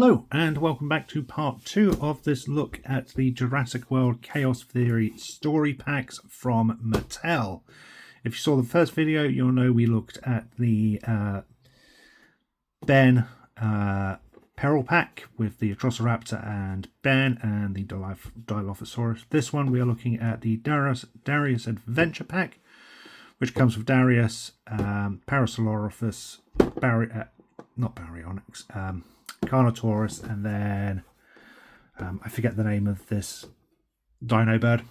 Hello and welcome back to part 2 of this look at the Jurassic World Chaos Theory story packs from Mattel. If you saw the first video, you'll know we looked at the Ben Peril pack with the Atrociraptor and Ben and the Dilophosaurus. This one we are looking at the Darius Adventure pack, which comes with Darius, Parasaurolophus, not Baryonyx, Carnotaurus, and then I forget the name of this dino bird.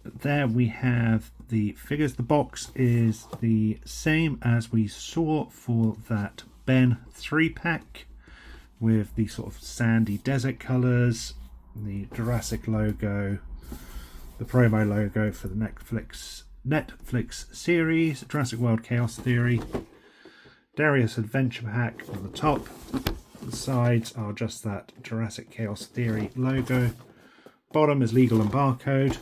There we have the figures. The box is the same as we saw for that Ben 3 pack with the sort of sandy desert colours, the Jurassic logo, the promo logo for the Netflix series, Jurassic World Chaos Theory, Darius Adventure Pack on the top. The sides are just that Jurassic Chaos Theory logo. Bottom is legal and barcode.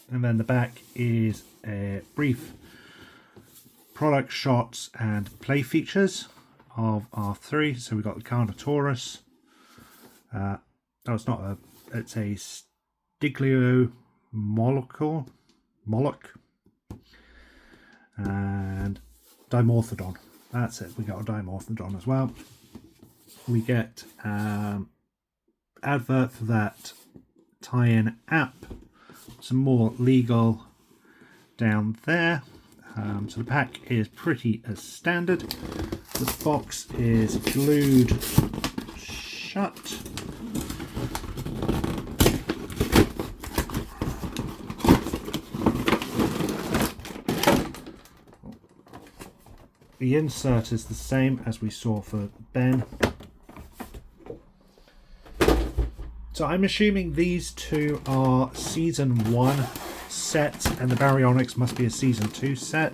And then the back is a brief product shots and play features of R3. So we've got the Carnotaurus. It's a Stigliomolech and Dimorphodon. That's it, we got a Dimorphodon as well. We get advert for that tie-in app, some more legal down there. So the pack is pretty as standard. The box is glued shut. The insert is the same as we saw for Ben. So I'm assuming these two are Season 1 sets and the Baryonyx must be a Season 2 set.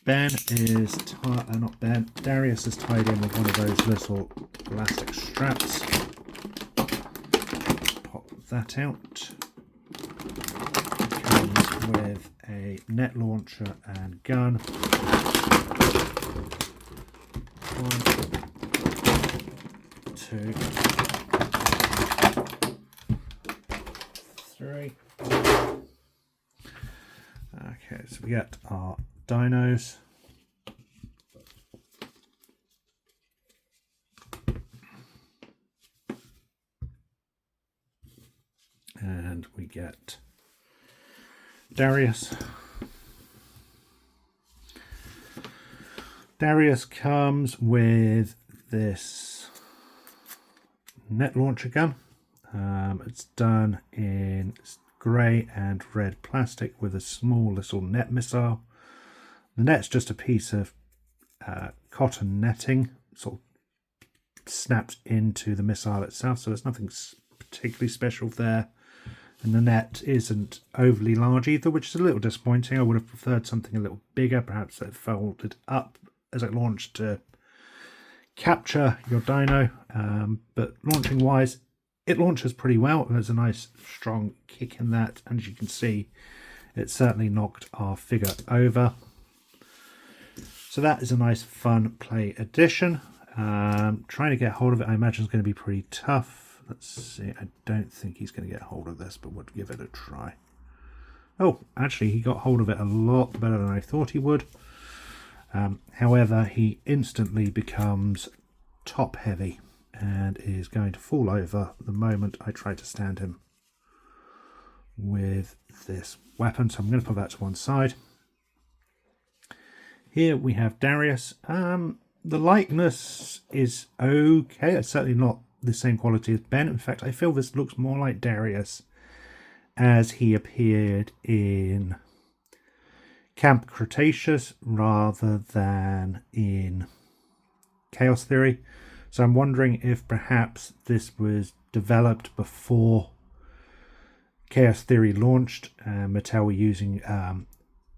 Darius is tied in with one of those little elastic straps. Pop that out. Comes with a net launcher and gun. 1, 2, 3. Okay, so we get our dinos. And we get Darius. Darius comes with this net launcher gun. It's done in grey and red plastic with a small little net missile. The net's just a piece of cotton netting, sort of snaps into the missile itself, so there's nothing particularly special there. And the net isn't overly large either, which is a little disappointing. I would have preferred something a little bigger, perhaps that folded up as it launched to capture your dino. But launching wise, it launches pretty well. There's a nice strong kick in that, and as you can see, it certainly knocked our figure over. So that is a nice fun play addition. Trying to get hold of it, I imagine, is going to be pretty tough. Let's see, I don't think he's going to get hold of this, but we'll give it a try. Oh, actually, he got hold of it a lot better than I thought he would. However, he instantly becomes top heavy and is going to fall over the moment I try to stand him with this weapon. So I'm going to put that to one side. Here we have Darius. The likeness is okay. It's certainly not the same quality as Ben. In fact, I feel this looks more like Darius as he appeared in Camp Cretaceous rather than in Chaos Theory. So I'm wondering if perhaps this was developed before Chaos Theory launched. Mattel were using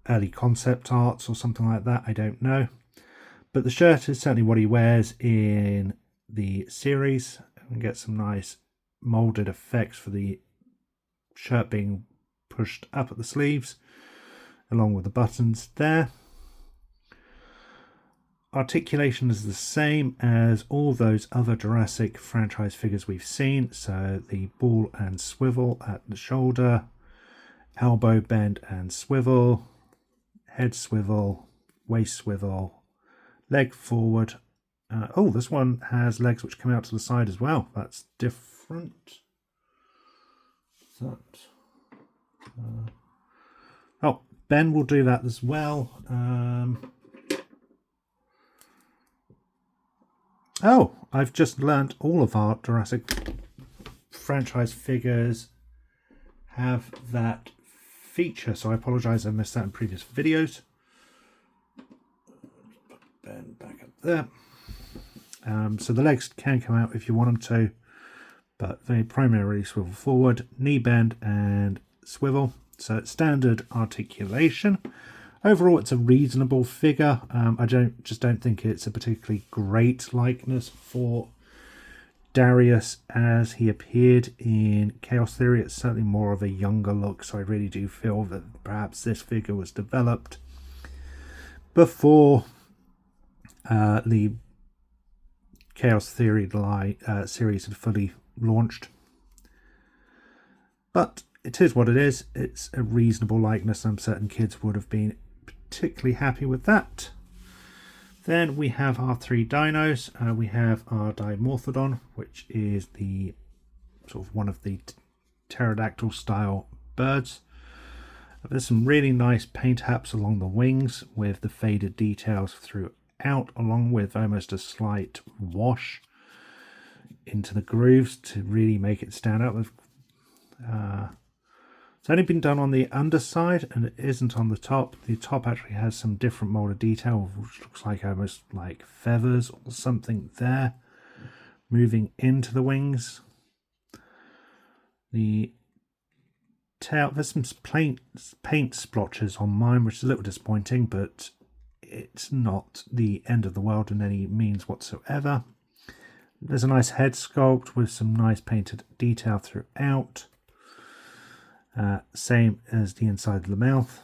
early concept arts or something like that. I don't know. But the shirt is certainly what he wears in the series. And get some nice molded effects for the shirt being pushed up at the sleeves along with the buttons there. articulation is the same as all those other Jurassic franchise figures we've seen. So the ball and swivel at the shoulder, elbow bend and swivel, head swivel, waist swivel, leg forward. Oh, this one has legs which come out to the side as well. That's different. Oh, Ben will do that as well. Oh, I've just learnt all of our Jurassic franchise figures have that feature, so I apologise I missed that in previous videos. Put Ben back up there. So the legs can come out if you want them to, but they primarily swivel forward, knee bend and swivel. So it's standard articulation. Overall, it's a reasonable figure. I just don't think it's a particularly great likeness for Darius as he appeared in Chaos Theory. It's certainly more of a younger look, so I really do feel that perhaps this figure was developed before the Chaos Theory series had fully launched. But it is what it is. It's a reasonable likeness, and certain kids would have been particularly happy with that. Then we have our three dinos. We have our Dimorphodon, which is the sort of one of the pterodactyl style birds. There's some really nice paint apps along the wings with the faded details throughout, along with almost a slight wash into the grooves to really make it stand out. It's only been done on the underside and it isn't on the top. The top actually has some different molded detail, which looks like almost like feathers or something there moving into the wings. The tail, there's some paint splotches on mine, which is a little disappointing, but it's not the end of the world in any means whatsoever. There's a nice head sculpt with some nice painted detail throughout. Same as the inside of the mouth.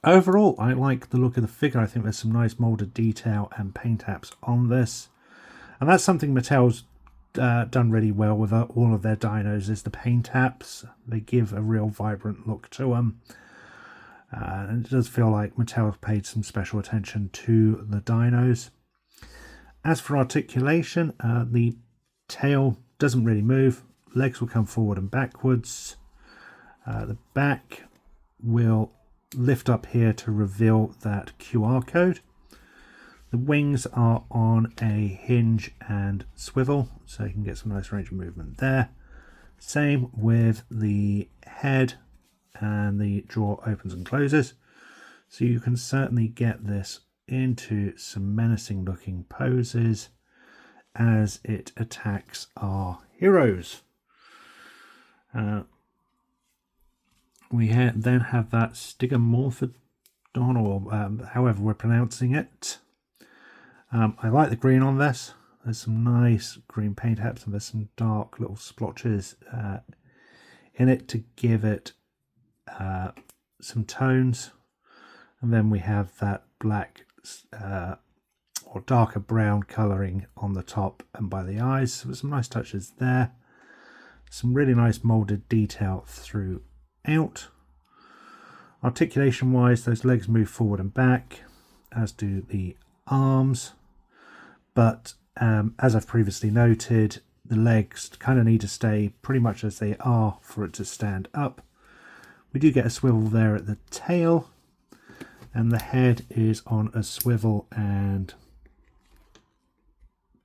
Overall, I like the look of the figure. I think there's some nice molded detail and paint apps on this. And that's something Mattel's done really well with all of their dinos, is the paint apps. They give a real vibrant look to them. And it does feel like Mattel paid some special attention to the dinos. As for articulation, the tail doesn't really move. Legs will come forward and backwards. The back will lift up here to reveal that QR code. The wings are on a hinge and swivel, so you can get some nice range of movement there. Same with the head, and the jaw opens and closes. So you can certainly get this into some menacing looking poses as it attacks our heroes. We then have that Stigomorphodon, or however we're pronouncing it. I like the green on this. There's some nice green paint apps and there's some dark little splotches in it to give it some tones. And then we have that black or darker brown colouring on the top and by the eyes. So there's some nice touches there. Some really nice moulded detail throughout. Articulation wise, those legs move forward and back, as do the arms. But as I've previously noted, the legs kind of need to stay pretty much as they are for it to stand up. We do get a swivel there at the tail, and the head is on a swivel and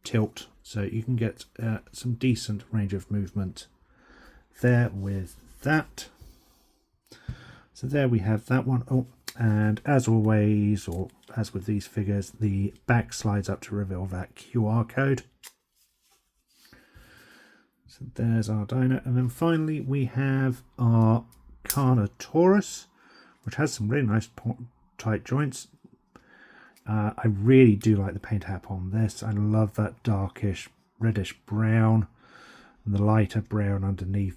tilt, so you can get some decent range of movement there with that. So there we have that one. Oh, and as always, or as with these figures, the back slides up to reveal that QR code. So there's our dino, and then finally we have our Carnotaurus, which has some really nice tight joints. I really do like the paint app on this. I love that darkish reddish brown and the lighter brown underneath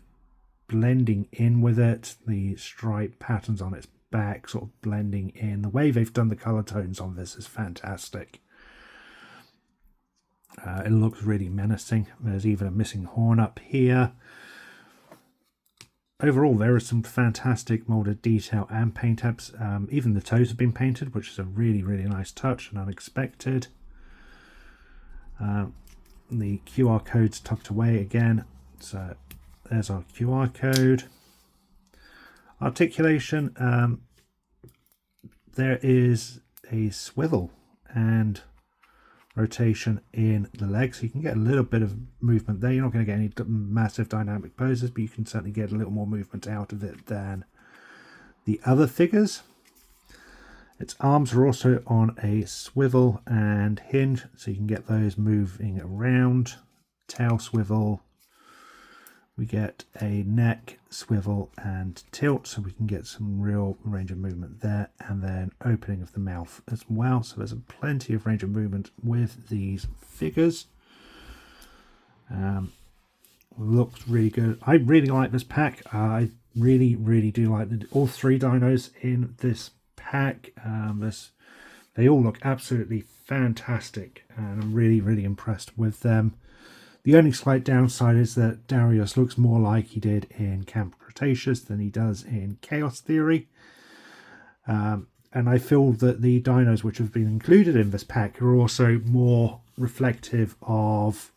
blending in with it. The stripe patterns on its back sort of blending in. The way they've done the colour tones on this is fantastic. It looks really menacing. There's even a missing horn up here. Overall, there is some fantastic molded detail and paint apps. Even the toes have been painted, which is a really, really nice touch and unexpected. The QR code's tucked away again. So there's our QR code. Articulation. There is a swivel and rotation in the legs, so you can get a little bit of movement there. You're not going to get any massive dynamic poses, but you can certainly get a little more movement out of it than the other figures. Its arms are also on a swivel and hinge, so you can get those moving around. Tail swivel. We get a neck swivel and tilt, so we can get some real range of movement there, and then opening of the mouth as well. So there's plenty of range of movement with these figures. Looks really good. I really like this pack. I really do like all three dinos in this pack. They all look absolutely fantastic, and I'm really impressed with them. The only slight downside is that Darius looks more like he did in Camp Cretaceous than he does in Chaos Theory. And I feel that the dinos which have been included in this pack are also more reflective of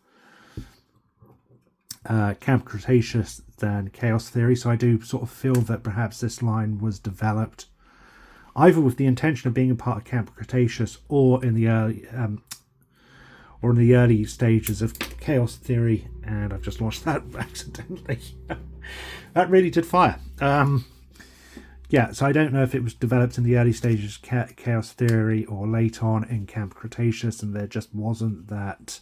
Camp Cretaceous than Chaos Theory. So I do sort of feel that perhaps this line was developed either with the intention of being a part of Camp Cretaceous or in the early stages of Chaos Theory, and I've just launched that accidentally. That really did fire. Yeah, so I don't know if it was developed in the early stages of Chaos Theory or late on in Camp Cretaceous, and there just wasn't that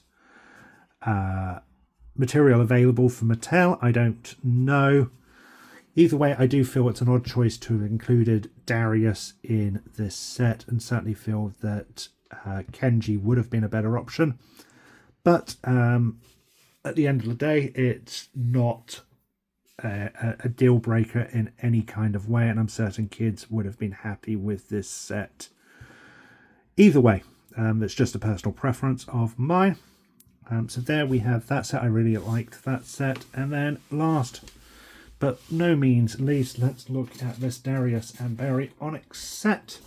material available for Mattel. I don't know. Either way, I do feel it's an odd choice to have included Darius in this set, and certainly feel that Kenji would have been a better option, but at the end of the day, it's not a deal breaker in any kind of way, and I'm certain kids would have been happy with this set either way. It's just a personal preference of mine. So there we have that set. I really liked that set. And then last but no means least, let's look at this Darius and Baryonyx set.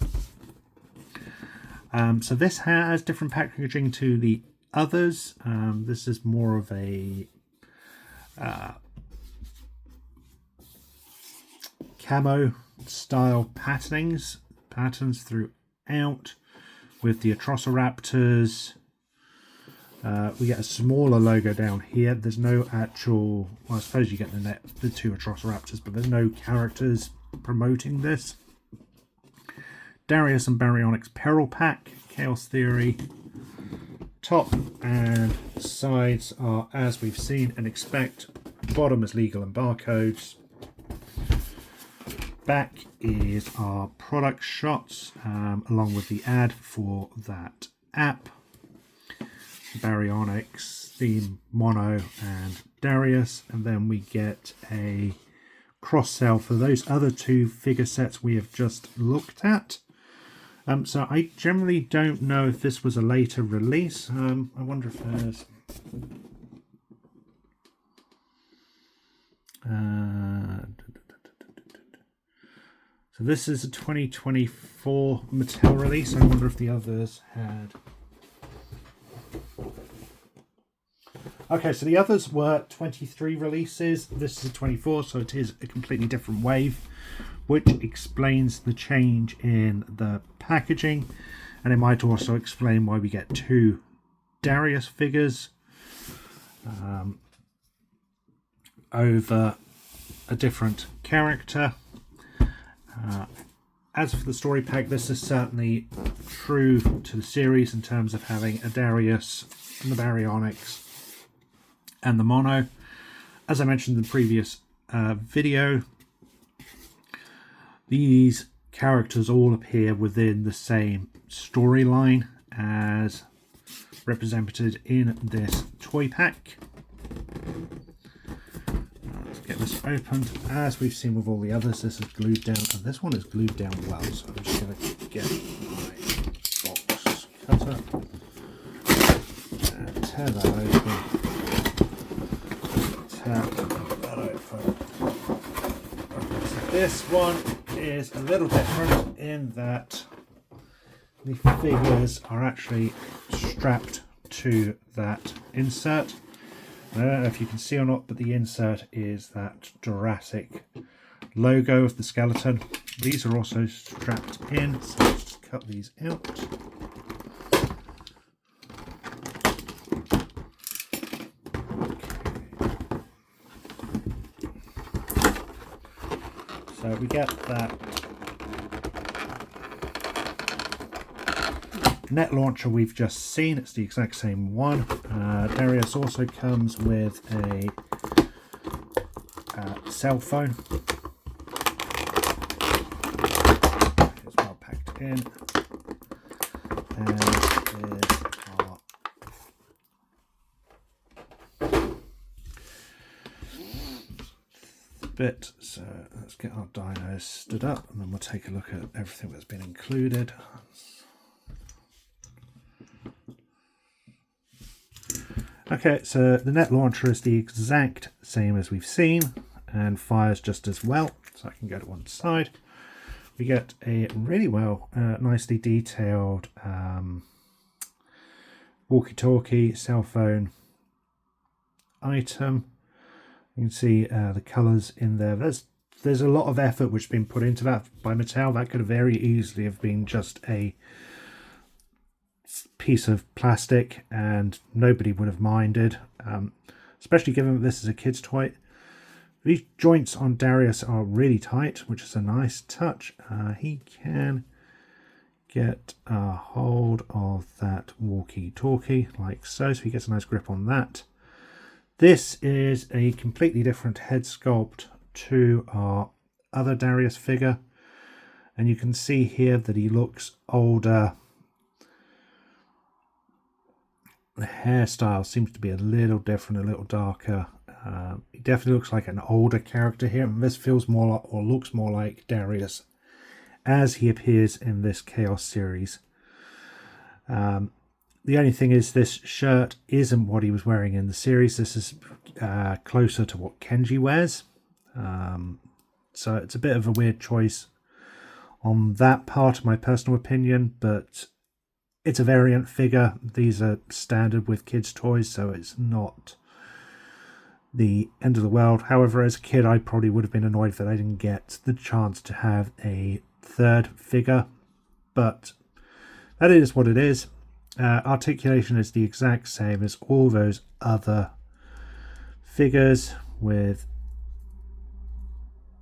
So this has different packaging to the others. This is more of a camo style patterns throughout with the Atrociraptors. We get a smaller logo down here. There's no actual, well, I suppose you get the two Atrociraptors, but there's no characters promoting this. Darius and Baryonyx Peril pack, Chaos Theory. Top and sides are as we've seen and expect. Bottom is legal and barcodes. Back is our product shots, along with the ad for that app. Baryonyx, theme, Mono and Darius, and then we get a cross sell for those other two figure sets we have just looked at. So I generally don't know if this was a later release. I wonder if there's so this is a 2024 Mattel release. I wonder if the others had. Okay, so the others were 23 releases. This is a 24, so it is a completely different wave, which explains the change in the packaging, and it might also explain why we get two Darius figures over a different character. As for the story pack, this is certainly true to the series in terms of having a Darius and the Baryonyx and the Mono. As I mentioned in the previous video, these characters all appear within the same storyline as represented in this toy pack. Let's get this opened. As we've seen with all the others, this is glued down, and this one is glued down well. So I'm just going to get my box cutter and tear that open. Tear that open. Okay, so this one is a little different in that the figures are actually strapped to that insert. I don't know if you can see or not, but the insert is that Jurassic logo of the skeleton. These are also strapped in, so let's just cut these out. So we get that net launcher we've just seen. It's the exact same one. Darius also comes with a cell phone. It's well packed in. And here's our bit. So let's get our dinos stood up and then we'll take a look at everything that's been included. Okay, so the net launcher is the exact same as we've seen and fires just as well. So I can go to one side. We get a really well, nicely detailed walkie-talkie cell phone item. You can see the colours in there. There's a lot of effort which has been put into that by Mattel. That could have very easily have been just a piece of plastic and nobody would have minded, especially given that this is a kid's toy. These joints on Darius are really tight, which is a nice touch. He can get a hold of that walkie-talkie like so he gets a nice grip on that. This is a completely different head sculpt to our other Darius figure, and you can see here that he looks older. The hairstyle seems to be a little different, a little darker. He definitely looks like an older character here, and this feels more like, or looks more like Darius as he appears in this Chaos series. The only thing is this shirt isn't what he was wearing in the series. This is closer to what Kenji wears. So it's a bit of a weird choice on that part, of my personal opinion, but it's a variant figure. These are standard with kids' toys, so it's not the end of the world. However, as a kid, I probably would have been annoyed that I didn't get the chance to have a third figure, but that is what it is. Articulation is the exact same as all those other figures with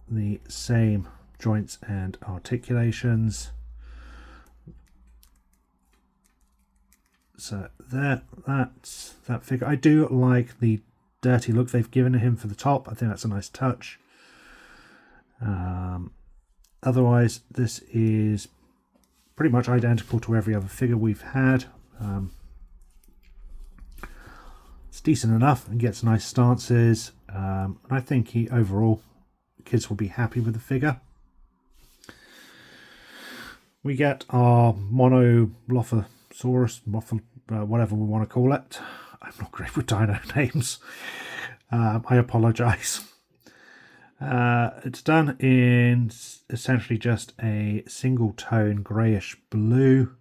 the same joints and articulations. So that's that figure. I do like the dirty look they've given him for the top. I think that's a nice touch. Otherwise, this is pretty much identical to every other figure we've had. It's decent enough and gets nice stances. And I think overall, kids will be happy with the figure. We get our Monolophosaurus, whatever we want to call it. I'm not great with dino names. I apologise. It's done in essentially just a single tone greyish blue,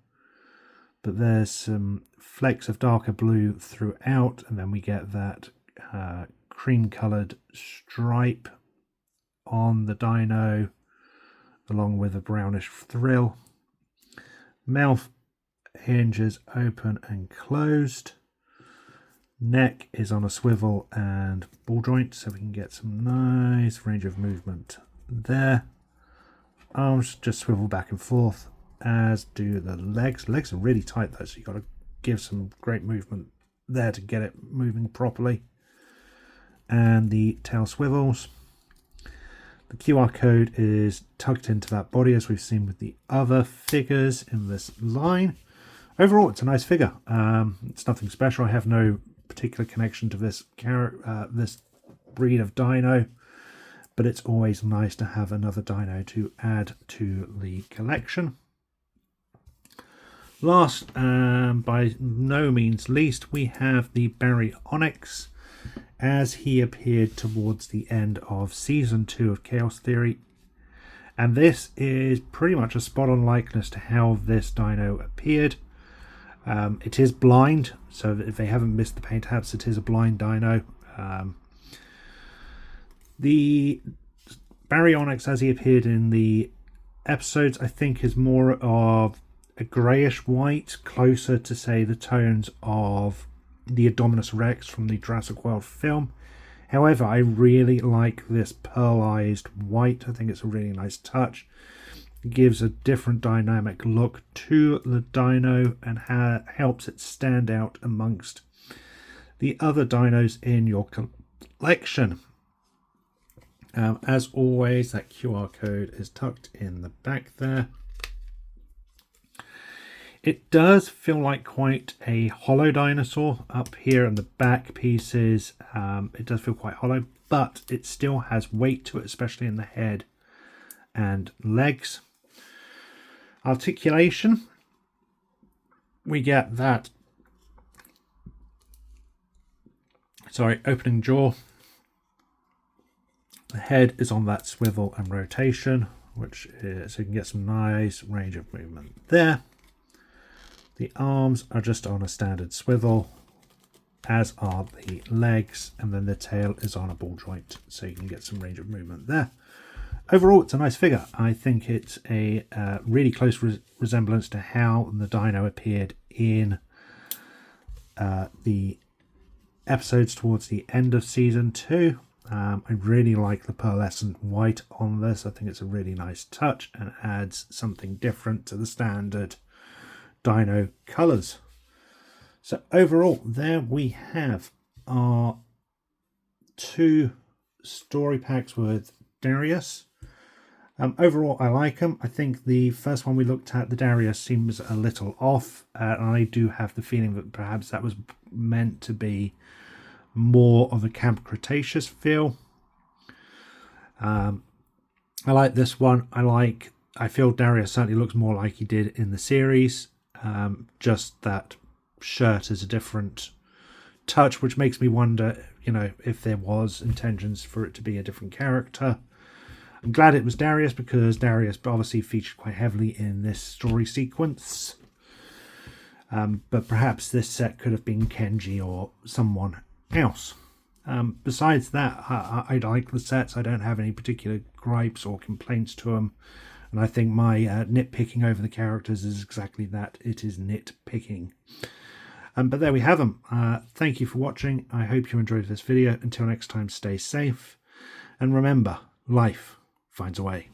but there's some flecks of darker blue throughout, and then we get that cream coloured stripe on the dino along with a brownish thrill. Mouth hinges open and closed. Neck is on a swivel and ball joint, so we can get some nice range of movement there. Arms just swivel back and forth, as do the legs. Legs are really tight though, so you've got to give some great movement there to get it moving properly. And the tail swivels. The QR code is tucked into that body, as we've seen with the other figures in this line. Overall, it's a nice figure. It's nothing special. I have no particular connection to this breed of dino. but it's always nice to have another dino to add to the collection. Last, by no means least, we have the Baryonyx, as he appeared towards the end of Season 2 of Chaos Theory. And this is pretty much a spot-on likeness to how this dino appeared. It is blind, so if they haven't missed the paint tabs, it is a blind dino. The Baryonyx, as he appeared in the episodes, I think is more of a greyish white, closer to, say, the tones of the Indominus Rex from the Jurassic World film. However, I really like this pearlized white. I think it's a really nice touch. It gives a different dynamic look to the dino and helps it stand out amongst the other dinos in your collection. As always, that QR code is tucked in the back there. It does feel like quite a hollow dinosaur up here in the back pieces. It does feel quite hollow, but it still has weight to it, especially in the head and legs. Articulation, we get that, opening jaw. The head is on that swivel and rotation, which is, so you can get some nice range of movement there. The arms are just on a standard swivel, as are the legs, and then the tail is on a ball joint, so you can get some range of movement there. Overall, it's a nice figure. I think it's a really close resemblance to how the dino appeared in the episodes towards the end of Season 2. I really like the pearlescent white on this. I think it's a really nice touch and adds something different to the standard dino colours. So overall, there we have our 2 story packs with Darius. Overall, I like them. I think the first one we looked at, the Darius, seems a little off. And I do have the feeling that perhaps that was meant to be more of a Camp Cretaceous feel. I like this one. I feel Darius certainly looks more like he did in the series. Just that shirt is a different touch, which makes me wonder, if there was intentions for it to be a different character. I'm glad it was Darius, because Darius obviously featured quite heavily in this story sequence. But perhaps this set could have been Kenji or someone else. Besides that, I like the sets. I don't have any particular gripes or complaints to them. And I think my nitpicking over the characters is exactly that. It is nitpicking. But there we have them. Thank you for watching. I hope you enjoyed this video. Until next time, stay safe. And remember, life finds a way.